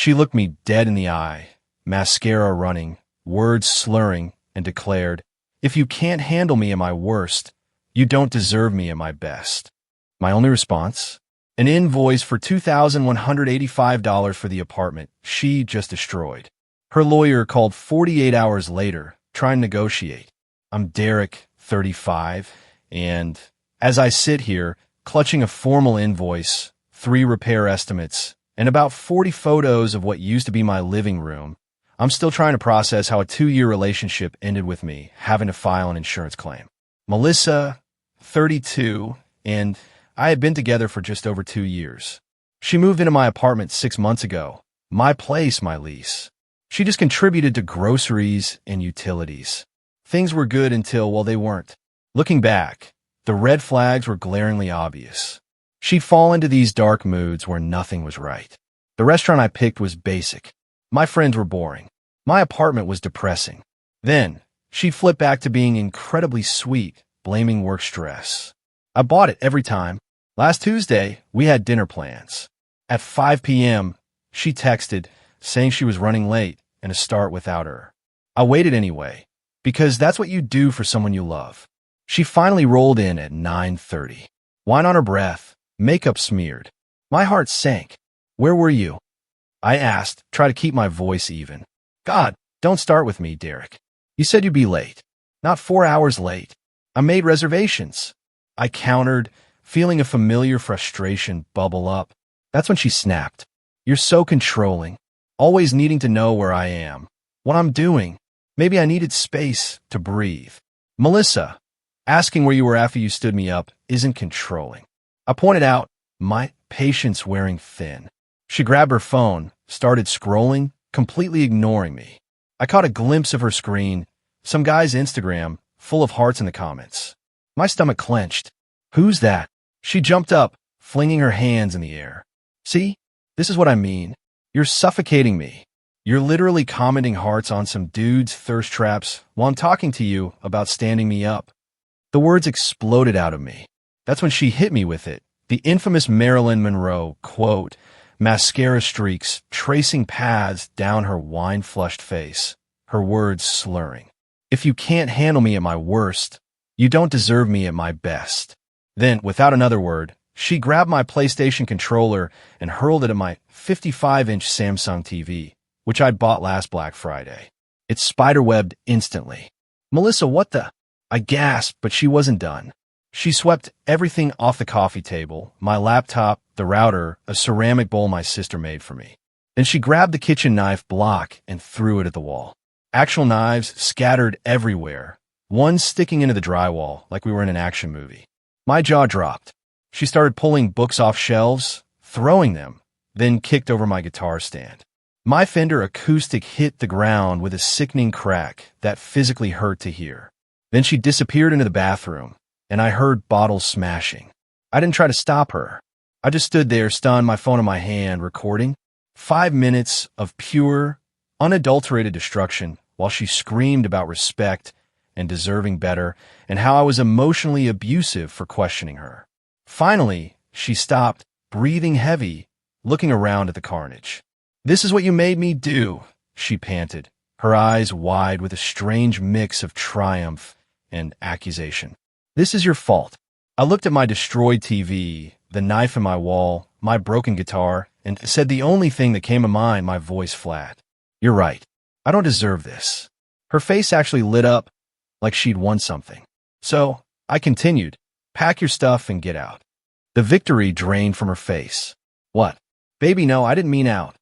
She looked me dead in the eye, mascara running, words slurring, and declared, "If you can't handle me at my worst, you don't deserve me at my best." My only response? An invoice for $2,185 for the apartment she just destroyed. Her lawyer called 48 hours later, trying to negotiate. I'm Derek, 35, and as I sit here, clutching a formal invoice, 3 repair estimates, and about 40 photos of what used to be my living room, I'm still trying to process how a 2-year relationship ended with me having to file an insurance claim. Melissa, 32, and I had been together for just over 2 years. She moved into my apartment 6 months ago. My place, my lease. She just contributed to groceries and utilities. Things were good until, well, they weren't. Looking back, the red flags were glaringly obvious. She'd fall into these dark moods where nothing was right. The restaurant I picked was basic. My friends were boring. My apartment was depressing. Then, she'd flip back to being incredibly sweet, blaming work stress. I bought it every time. Last Tuesday, we had dinner plans. At 5 p.m., she texted, saying she was running late and to start without her. I waited anyway, because that's what you do for someone you love. She finally rolled in at 9:30. Wine on her breath, makeup smeared. My heart sank. "Where were you?" I asked, try to keep my voice even. "God, don't start with me, Derek. You said you'd be late. Not 4 hours late. I made reservations." I countered, feeling a familiar frustration bubble up. That's when she snapped. "You're so controlling, always needing to know where I am, what I'm doing. Maybe I needed space to breathe." "Melissa, asking where you were after you stood me up isn't controlling." I pointed out, my patience wearing thin. She grabbed her phone, started scrolling, completely ignoring me. I caught a glimpse of her screen, some guy's Instagram, full of hearts in the comments. My stomach clenched. "Who's that?" She jumped up, flinging her hands in the air. "See? This is what I mean. You're suffocating me. You're literally commenting hearts on some dude's thirst traps while I'm talking to you about standing me up." The words exploded out of me. That's when she hit me with it. The infamous Marilyn Monroe quote, mascara streaks tracing paths down her wine-flushed face, her words slurring. "If you can't handle me at my worst, you don't deserve me at my best." Then, without another word, she grabbed my PlayStation controller and hurled it at my 55-inch Samsung TV, which I'd bought last Black Friday. It spiderwebbed instantly. "Melissa, what the?" I gasped, but she wasn't done. She swept everything off the coffee table, my laptop, the router, a ceramic bowl my sister made for me. Then she grabbed the kitchen knife block and threw it at the wall. Actual knives scattered everywhere, one sticking into the drywall like we were in an action movie. My jaw dropped. She started pulling books off shelves, throwing them, then kicked over my guitar stand. My Fender acoustic hit the ground with a sickening crack that physically hurt to hear. Then she disappeared into the bathroom, and I heard bottles smashing. I didn't try to stop her. I just stood there, stunned, my phone in my hand, recording. 5 minutes of pure, unadulterated destruction while she screamed about respect and deserving better and how I was emotionally abusive for questioning her. Finally, she stopped, breathing heavy, looking around at the carnage. "This is what you made me do," she panted, her eyes wide with a strange mix of triumph and accusation. "This is your fault." I looked at my destroyed TV, the knife in my wall, my broken guitar, and said the only thing that came to mind, my voice flat. "You're right. I don't deserve this." Her face actually lit up like she'd won something. So I continued, "Pack your stuff and get out." The victory drained from her face. "What?" "Baby, no, I didn't mean out."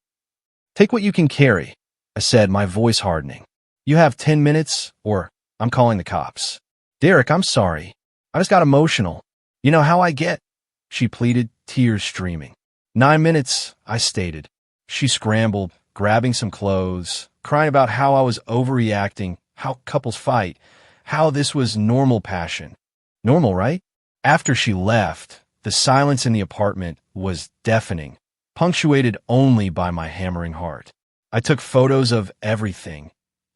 "Take what you can carry," I said, my voice hardening. "You have 10 minutes, or I'm calling the cops." "Derek, I'm sorry. I just got emotional. You know how I get," she pleaded, tears streaming. 9 minutes, I stated. She scrambled, grabbing some clothes, crying about how I was overreacting, how couples fight, how this was normal passion. Normal, right? After she left, the silence in the apartment was deafening, punctuated only by my hammering heart. I took photos of everything,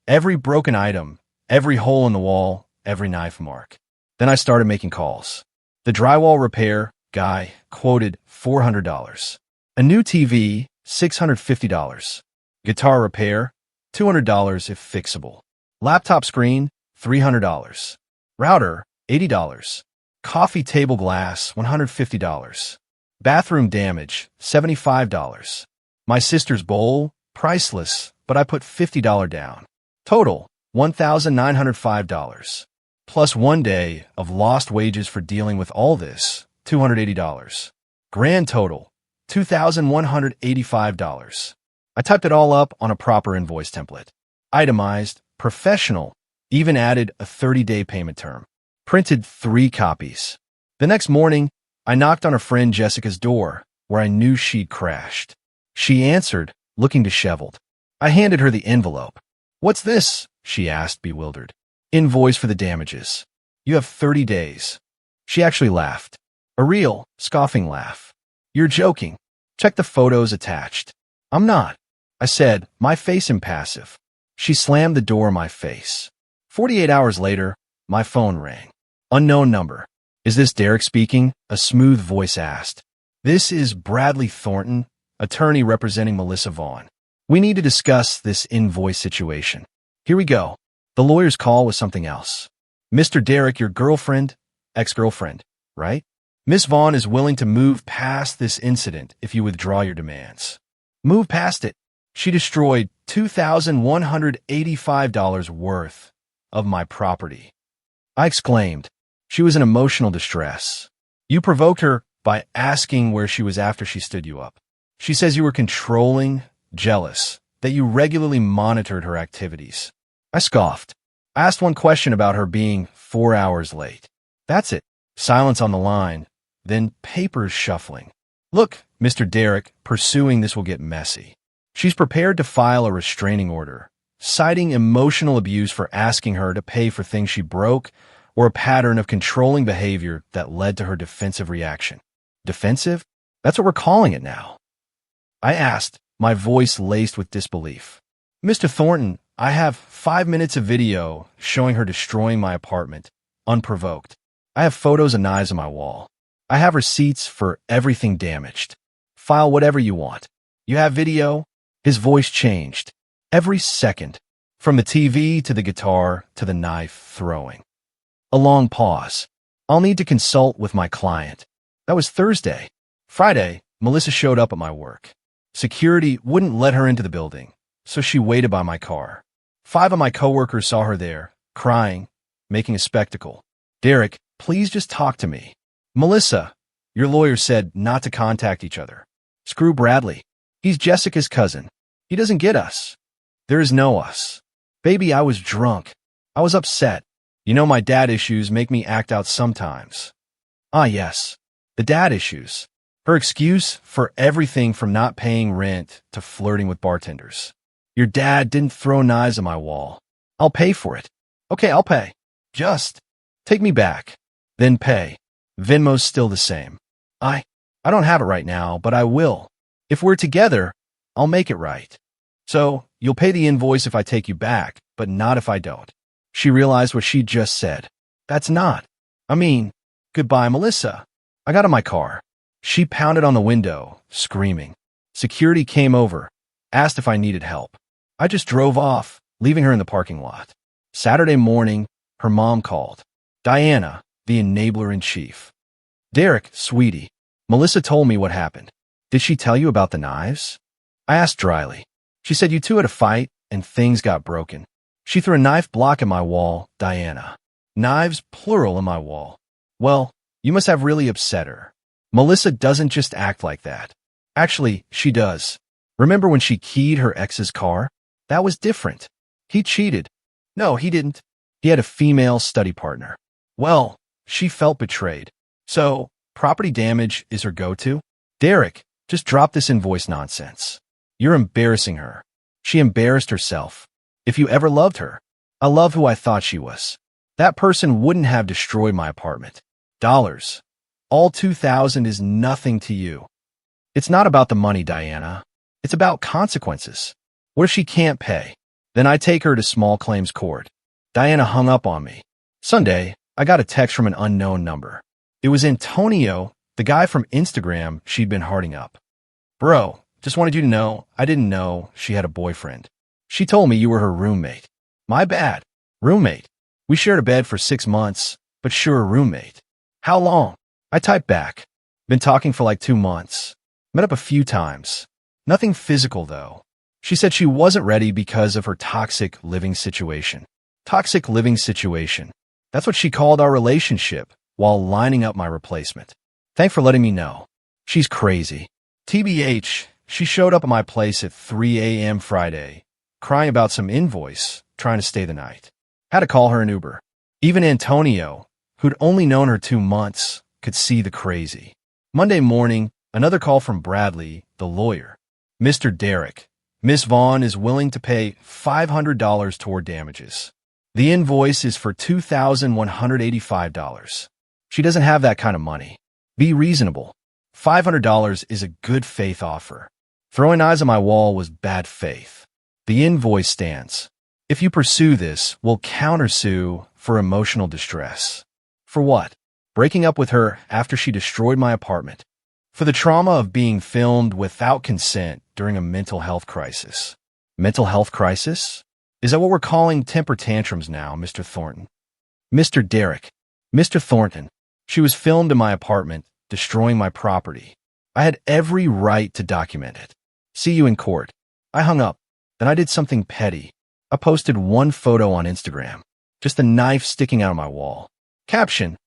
every broken item, every hole in the wall, every knife mark. Then I started making calls. The drywall repair guy quoted $400. A new TV, $650. Guitar repair, $200 if fixable. Laptop screen, $300. Router, $80. Coffee table glass, $150. Bathroom damage, $75. My sister's bowl, priceless, but I put $50 down. Total, $1,905. Plus 1 day of lost wages for dealing with all this, $280. Grand total, $2,185. I typed it all up on a proper invoice template. Itemized, professional, even added a 30-day payment term. Printed 3 copies. The next morning, I knocked on her friend Jessica's door, where I knew she'd crashed. She answered, looking disheveled. I handed her the envelope. "What's this?" she asked, bewildered. "Invoice for the damages. You have 30 days. She actually laughed. A real, scoffing laugh. "You're joking. Check the photos attached." "I'm not," I said, my face impassive. She slammed the door in my face. 48 hours later, my phone rang. Unknown number. "Is this Derek speaking?" a smooth voice asked. "This is Bradley Thornton, attorney representing Melissa Vaughn. We need to discuss this invoice situation." Here we go. The lawyer's call was something else. "Mr. Derek, your girlfriend, ex-girlfriend, right? Miss Vaughn is willing to move past this incident if you withdraw your demands." Move past it. She destroyed $2,185 worth of my property. I exclaimed. She was in emotional distress. "You provoked her by asking where she was after she stood you up. She says you were controlling, jealous, that you regularly monitored her activities." I scoffed. I asked one question about her being 4 hours late. That's it. Silence on the line, then papers shuffling. "Look, Mr. Derek, pursuing this will get messy." She's prepared to file a restraining order, citing emotional abuse for asking her to pay for things she broke or a pattern of controlling behavior that led to her defensive reaction. Defensive? That's what we're calling it now. I asked, my voice laced with disbelief. "Mr. Thornton, I have 5 minutes of video showing her destroying my apartment, unprovoked. I have photos of knives on my wall. I have receipts for everything damaged. File whatever you want. You have video?" His voice changed. Every second, from the TV to the guitar to the knife throwing. A long pause. "I'll need to consult with my client." That was Thursday. Friday, Melissa showed up at my work. Security wouldn't let her into the building, so she waited by my car. 5 of my coworkers saw her there, crying, making a spectacle. "Derek, please just talk to me." "Melissa, your lawyer said not to contact each other." "Screw Bradley. He's Jessica's cousin. He doesn't get us. There is no us." "Baby, I was drunk. I was upset. You know my dad issues make me act out sometimes." "Ah, yes. The dad issues." Her excuse for everything from not paying rent to flirting with bartenders. "Your dad didn't throw knives on my wall. I'll pay for it." "Okay, I'll pay. Just take me back. Then pay. Venmo's still the same." I don't have it right now, but I will. If we're together, I'll make it right." "So, you'll pay the invoice if I take you back, but not if I don't." She realized what she'd just said. "That's not. I mean, goodbye, Melissa." I got in my car. She pounded on the window, screaming. Security came over, asked if I needed help. I just drove off, leaving her in the parking lot. Saturday morning, her mom called. Diana, the enabler-in-chief. "Derek, sweetie, Melissa told me what happened. Did she tell you about the knives?" I asked dryly. "She said you two had a fight and things got broken. She threw a knife block in my wall, Diana. Knives, plural, in my wall. Well, you must have really upset her. Melissa doesn't just act like that. Actually, she does. Remember when she keyed her ex's car? That was different. He cheated. No, he didn't. He had a female study partner. Well, she felt betrayed. So, property damage is her go-to? Derek, just drop this invoice nonsense. You're embarrassing her. She embarrassed herself. If you ever loved her, I love who I thought she was. That person wouldn't have destroyed my apartment. Dollars. All 2,000 is nothing to you. It's not about the money, Diana. It's about consequences. What if she can't pay? Then I take her to small claims court. Diana hung up on me. Sunday, I got a text from an unknown number. It was Antonio, the guy from Instagram she'd been harding up. Bro, Just wanted you to know I didn't know she had a boyfriend. She told me you were her roommate. My bad. Roommate. We shared a bed for 6 months, but sure, roommate. How long? I typed back. Been talking for like 2 months. Met up a few times. Nothing physical, though. She said she wasn't ready because of her toxic living situation. Toxic living situation. That's what she called our relationship while lining up my replacement. Thanks for letting me know. She's crazy. TBH, she showed up at my place at 3 a.m. Friday, crying about some invoice, trying to stay the night. Had to call her an Uber. Even Antonio, who'd only known her 2 months, could see the crazy. Monday morning, another call from Bradley, the lawyer. Mr. Derek, Miss Vaughn is willing to pay $500 toward damages. The invoice is for $2,185. She doesn't have that kind of money. Be reasonable. $500 is a good faith offer. Throwing eyes on my wall was bad faith. The invoice stands. If you pursue this, we'll countersue for emotional distress. For what? Breaking up with her after she destroyed my apartment. For the trauma of being filmed without consent during a mental health crisis. Mental health crisis? Is that what we're calling temper tantrums now, Mr. Thornton? Mr. Derek. Mr. Thornton. She was filmed in my apartment, destroying my property. I had every right to document it. See you in court. I hung up. Then I did something petty. I posted one photo on Instagram. Just a knife sticking out of my wall. Caption: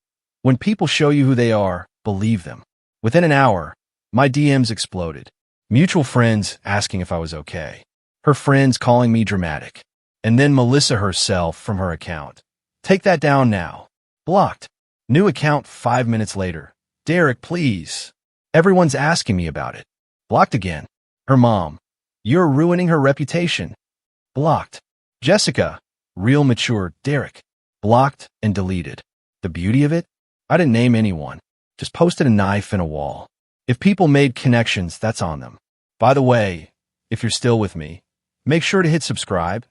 when people show you who they are, believe them. Within an hour, my DMs exploded. Mutual friends asking if I was okay. Her friends calling me dramatic. And then Melissa herself from her account. Take that down now. Blocked. New account 5 minutes later. Derek, please. Everyone's asking me about it. Blocked again. Her mom. You're ruining her reputation. Blocked. Jessica. Real mature Derek. Blocked and deleted. The beauty of it? I didn't name anyone. Just posted a knife in a wall. If people made connections, that's on them. By the way, if you're still with me, make sure to hit subscribe.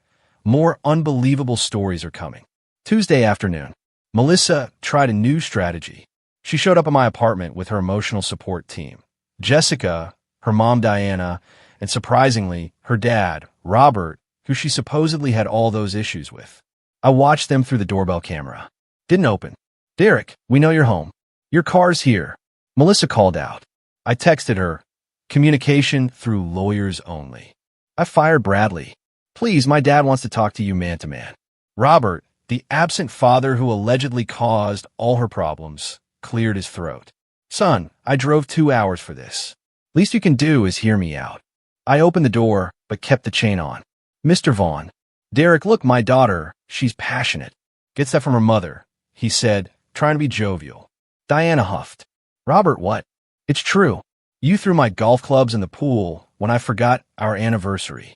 More unbelievable stories are coming. Tuesday afternoon. Melissa tried a new strategy. She showed up at my apartment with her emotional support team. Jessica, her mom Diana, and surprisingly, her dad, Robert, who she supposedly had all those issues with. I watched them through the doorbell camera. Didn't open. Derek, we know you're home. Your car's here. Melissa called out. I texted her. Communication through lawyers only. I fired Bradley. Please, my dad wants to talk to you man to man. Robert, the absent father who allegedly caused all her problems, cleared his throat. Son, I drove 2 hours for this. Least you can do is hear me out. I opened the door, but kept the chain on. Mr. Vaughn. Derek, look, my daughter, she's passionate. Gets that from her mother, he said, trying to be jovial. Diana huffed. Robert, what? It's true. You threw my golf clubs in the pool when I forgot our anniversary.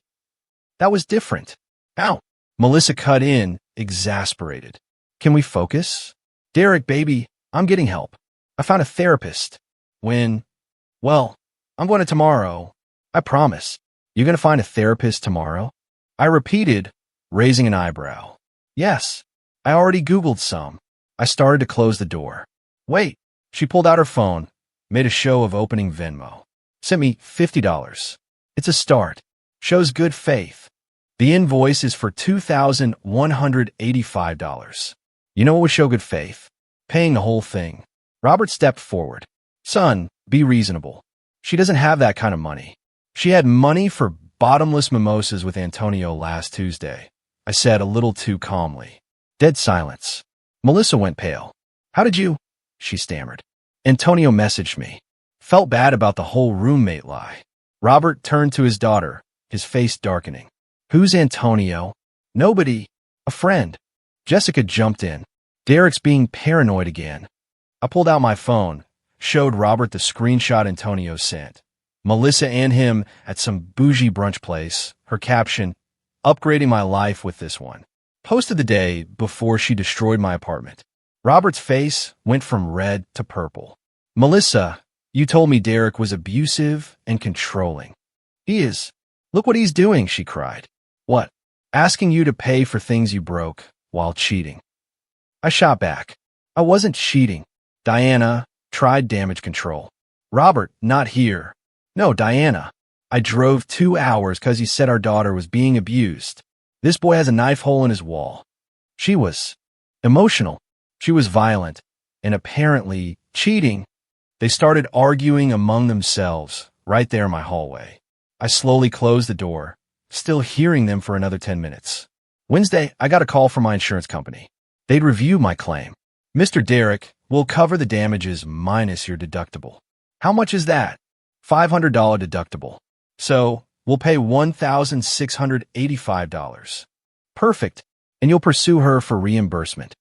That was different. Ow. Melissa cut in, exasperated. Can we focus? Derek, baby, I'm getting help. I found a therapist. When? Well, I'm going to tomorrow. I promise. You going to find a therapist tomorrow? I repeated, raising an eyebrow. Yes. I already Googled some. I started to close the door. Wait. She pulled out her phone, made a show of opening Venmo. Sent me $50. It's a start. Shows good faith. The invoice is for $2,185. You know what would show good faith? Paying the whole thing. Robert stepped forward. Son, be reasonable. She doesn't have that kind of money. She had money for bottomless mimosas with Antonio last Tuesday. I said a little too calmly. Dead silence. Melissa went pale. How did you? She stammered. Antonio messaged me. Felt bad about the whole roommate lie. Robert turned to his daughter, his face darkening. Who's Antonio? Nobody. A friend. Jessica jumped in. Derek's being paranoid again. I pulled out my phone, showed Robert the screenshot Antonio sent. Melissa and him at some bougie brunch place. Her caption, upgrading my life with this one. Posted the day before she destroyed my apartment. Robert's face went from red to purple. Melissa, you told me Derek was abusive and controlling. He is. Look what he's doing, she cried. What? Asking you to pay for things you broke while cheating. I shot back. I wasn't cheating. Diana tried damage control. Robert, not here. No, Diana. I drove 2 hours because he said our daughter was being abused. This boy has a knife hole in his wall. She was emotional. She was violent and apparently cheating. They started arguing among themselves right there in my hallway. I slowly closed the door, still hearing them for another 10 minutes. Wednesday, I got a call from my insurance company. They'd review my claim. Mr. Derek, we'll cover the damages minus your deductible. How much is that? $500 deductible. So, we'll pay $1,685. Perfect. And you'll pursue her for reimbursement.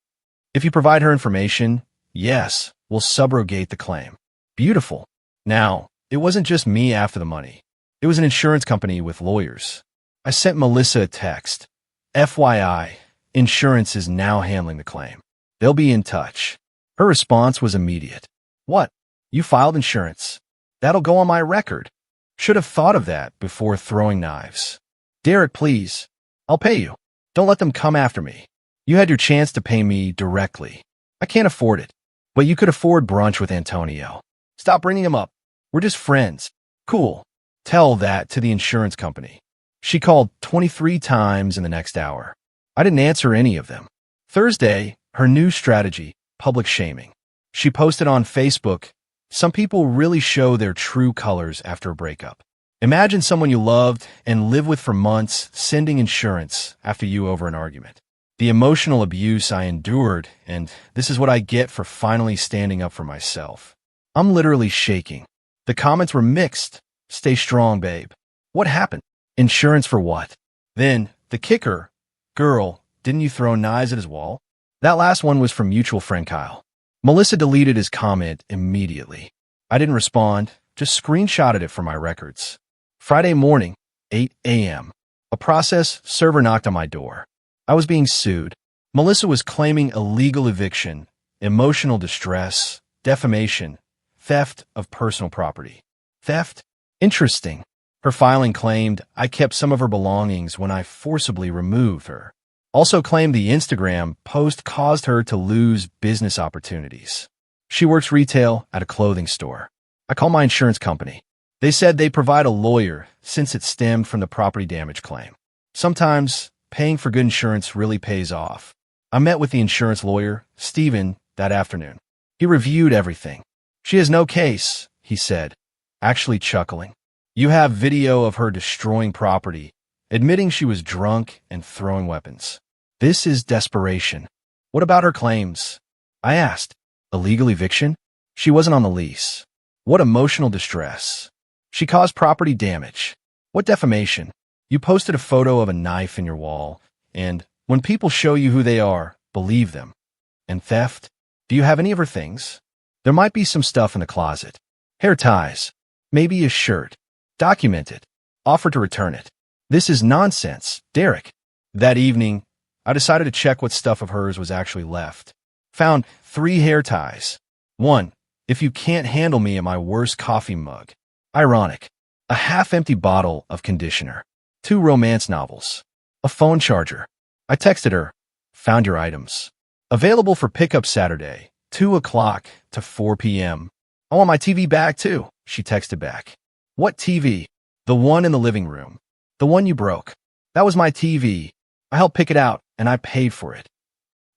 If you provide her information, yes, we'll subrogate the claim. Beautiful. Now, it wasn't just me after the money. It was an insurance company with lawyers. I sent Melissa a text. FYI, insurance is now handling the claim. They'll be in touch. Her response was immediate. What? You filed insurance? That'll go on my record. Should have thought of that before throwing knives. Derek, please. I'll pay you. Don't let them come after me. You had your chance to pay me directly. I can't afford it. But you could afford brunch with Antonio. Stop bringing him up. We're just friends. Cool. Tell that to the insurance company. She called 23 times in the next hour. I didn't answer any of them. Thursday, her new strategy, public shaming. She posted on Facebook, some people really show their true colors after a breakup. Imagine someone you loved and lived with for months sending insurance after you over an argument. The emotional abuse I endured, and this is what I get for finally standing up for myself. I'm literally shaking. The comments were mixed. Stay strong, babe. What happened? Insurance for what? Then, the kicker. Girl, didn't you throw knives at his wall? That last one was from mutual friend Kyle. Melissa deleted his comment immediately. I didn't respond, just screenshotted it from my records. Friday morning, 8 a.m. A process server knocked on my door. I was being sued. Melissa was claiming illegal eviction, emotional distress, defamation, theft of personal property. Theft? Interesting. Her filing claimed I kept some of her belongings when I forcibly removed her. Also claimed the Instagram post caused her to lose business opportunities. She works retail at a clothing store. I called my insurance company. They said they provide a lawyer since it stemmed from the property damage claim. Sometimes paying for good insurance really pays off. I met with the insurance lawyer, Steven, that afternoon. He reviewed everything. She has no case, he said, actually chuckling. You have video of her destroying property, admitting she was drunk and throwing weapons. This is desperation. What about her claims? I asked. Illegal eviction? She wasn't on the lease. What emotional distress? She caused property damage. What defamation? You posted a photo of a knife in your wall, and when people show you who they are, believe them. And theft? Do you have any of her things? There might be some stuff in the closet. Hair ties. Maybe a shirt. Document it. Offer to return it. This is nonsense, Derek. That evening, I decided to check what stuff of hers was actually left. Found 3 hair ties. 1. If you can't handle me at my worst coffee mug. Ironic. A half-empty bottle of conditioner. 2 romance novels. A phone charger. I texted her. Found your items. Available for pickup Saturday, 2 o'clock to 4 p.m. I want my TV back too, she texted back. What TV? The one in the living room. The one you broke. That was my TV. I helped pick it out, and I paid for it.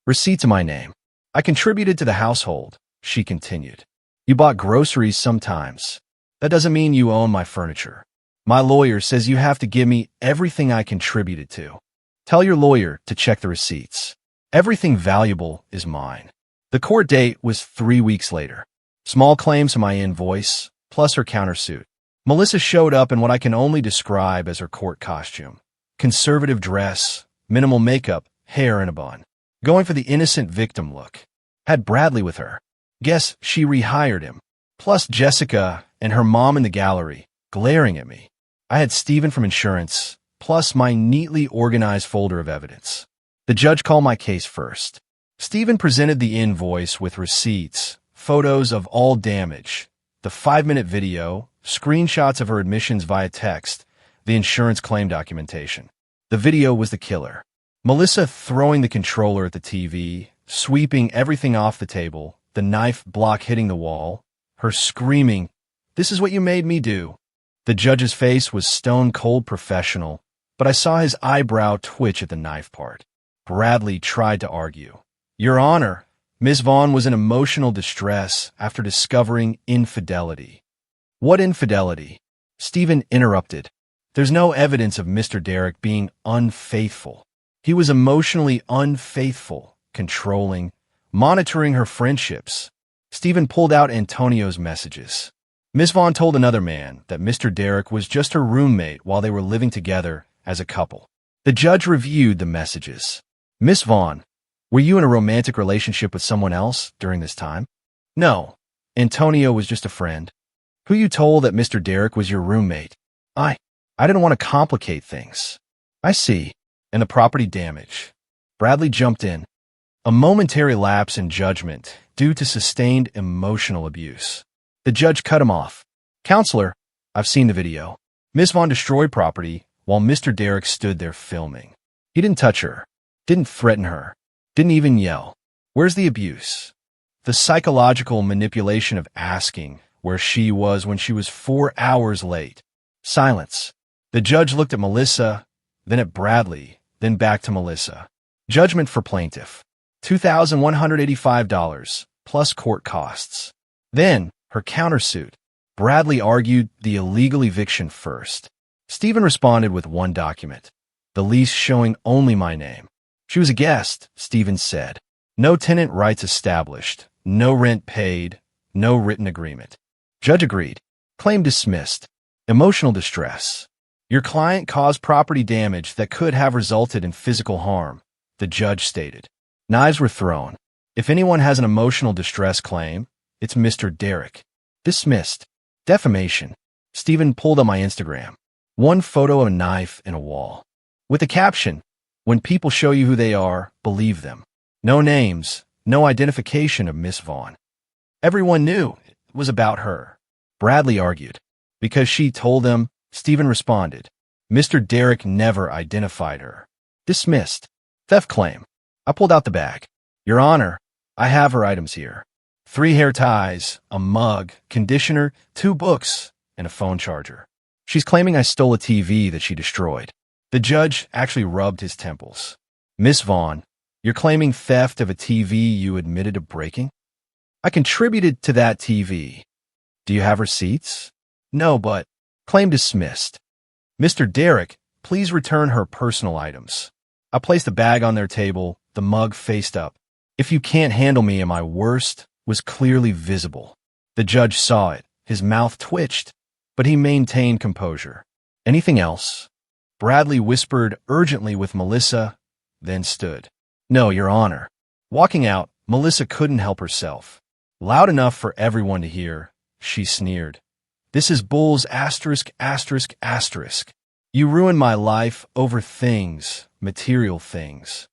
Receipt to my name. I contributed to the household, she continued. You bought groceries sometimes. That doesn't mean you own my furniture. My lawyer says you have to give me everything I contributed to. Tell your lawyer to check the receipts. Everything valuable is mine. The court date was 3 weeks later. Small claims to my invoice, plus her countersuit. Melissa showed up in what I can only describe as her court costume. Conservative dress, minimal makeup, hair in a bun. Going for the innocent victim look. Had Bradley with her. Guess she rehired him. Plus Jessica and her mom in the gallery, glaring at me. I had Steven from insurance, plus my neatly organized folder of evidence. The judge called my case first. Steven presented the invoice with receipts, photos of all damage, the 5-minute video, screenshots of her admissions via text, the insurance claim documentation. The video was the killer. Melissa throwing the controller at the TV, sweeping everything off the table, the knife block hitting the wall, her screaming, "This is what you made me do." The judge's face was stone-cold professional, but I saw his eyebrow twitch at the knife part. Bradley tried to argue. Your Honor, Miss Vaughn was in emotional distress after discovering infidelity. What infidelity? Stephen interrupted. There's no evidence of Mr. Derrick being unfaithful. He was emotionally unfaithful, controlling, monitoring her friendships. Stephen pulled out Antonio's messages. Miss Vaughn told another man that Mr. Derrick was just her roommate while they were living together as a couple. The judge reviewed the messages. Miss Vaughn, were you in a romantic relationship with someone else during this time? No. Antonio was just a friend. Who you told that Mr. Derrick was your roommate? I didn't want to complicate things. I see. And the property damage. Bradley jumped in. A momentary lapse in judgment due to sustained emotional abuse. The judge cut him off. Counselor, I've seen the video. Miss Vaughn destroyed property while Mr. Derrick stood there filming. He didn't touch her, didn't threaten her, didn't even yell. Where's the abuse? The psychological manipulation of asking where she was when she was 4 hours late. Silence. The judge looked at Melissa, then at Bradley, then back to Melissa. Judgment for plaintiff. $2,185 plus court costs. Then, her countersuit. Bradley argued the illegal eviction first. Stephen responded with one document. The lease showing only my name. She was a guest, Stephen said. No tenant rights established. No rent paid. No written agreement. Judge agreed. Claim dismissed. Emotional distress. Your client caused property damage that could have resulted in physical harm, the judge stated. Knives were thrown. If anyone has an emotional distress claim, it's Mr. Derrick. Dismissed. Defamation. Stephen pulled up my Instagram. One photo of a knife in a wall. With the caption, when people show you who they are, believe them. No names, no identification of Miss Vaughn. Everyone knew it was about her. Bradley argued. Because she told them, Stephen responded. Mr. Derrick never identified her. Dismissed. Theft claim. I pulled out the bag. Your Honor, I have her items here. 3 hair ties, a mug, conditioner, 2 books, and a phone charger. She's claiming I stole a TV that she destroyed. The judge actually rubbed his temples. Miss Vaughn, you're claiming theft of a TV you admitted to breaking? I contributed to that TV. Do you have receipts? No, but claim dismissed. Mr. Derrick, please return her personal items. I placed the bag on their table, the mug faced up. If you can't handle me at my worst was clearly visible. The judge saw it. His mouth twitched, but he maintained composure. Anything else? Bradley whispered urgently with Melissa, then stood. No, Your Honor. Walking out, Melissa couldn't help herself. Loud enough for everyone to hear, she sneered. This is bull's asterisk, asterisk, asterisk. You ruined my life over things, material things.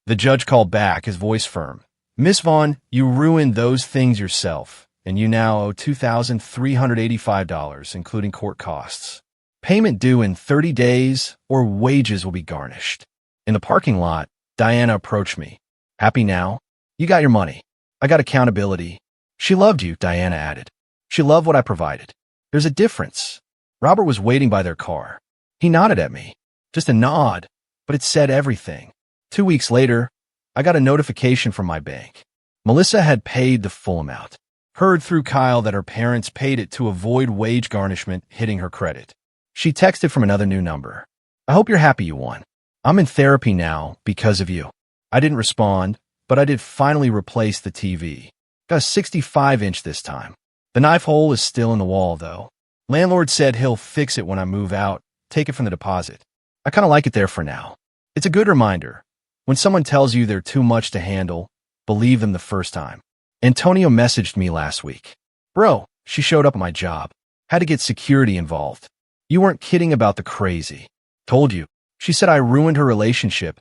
The judge called back, his voice firm. Miss Vaughn, you ruined those things yourself, and you now owe $2,385, including court costs. Payment due in 30 days, or wages will be garnished. In the parking lot, Diana approached me. Happy now? You got your money. I got accountability. She loved you, Diana added. She loved what I provided. There's a difference. Robert was waiting by their car. He nodded at me. Just a nod, but it said everything. 2 weeks later, I got a notification from my bank. Melissa had paid the full amount. Heard through Kyle that her parents paid it to avoid wage garnishment hitting her credit. She texted from another new number. I hope you're happy you won. I'm in therapy now because of you. I didn't respond, but I did finally replace the TV. Got a 65-inch this time. The knife hole is still in the wall, though. Landlord said he'll fix it when I move out, take it from the deposit. I kind of like it there for now. It's a good reminder. When someone tells you they're too much to handle, believe them the first time. Antonio messaged me last week. Bro, she showed up at my job. Had to get security involved. You weren't kidding about the crazy. Told you. She said I ruined her relationship.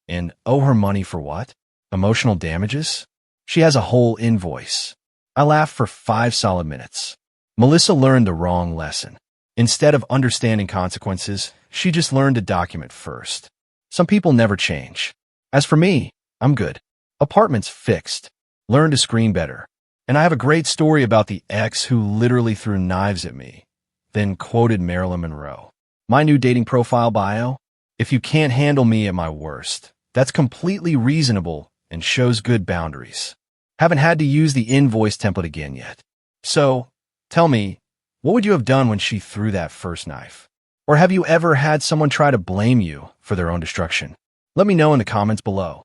And owe her money for what? Emotional damages? She has a whole invoice. I laughed for 5 solid minutes. Melissa learned the wrong lesson. Instead of understanding consequences, she just learned to document first. Some people never change. As for me, I'm good. Apartment's fixed. Learn to screen better. And I have a great story about the ex who literally threw knives at me. then quoted Marilyn Monroe. My new dating profile bio? If you can't handle me at my worst, that's completely reasonable and shows good boundaries. Haven't had to use the Invoice template again yet. So, tell me, what would you have done when she threw that first knife? Or have you ever had someone try to blame you for their own destruction? Let me know in the comments below.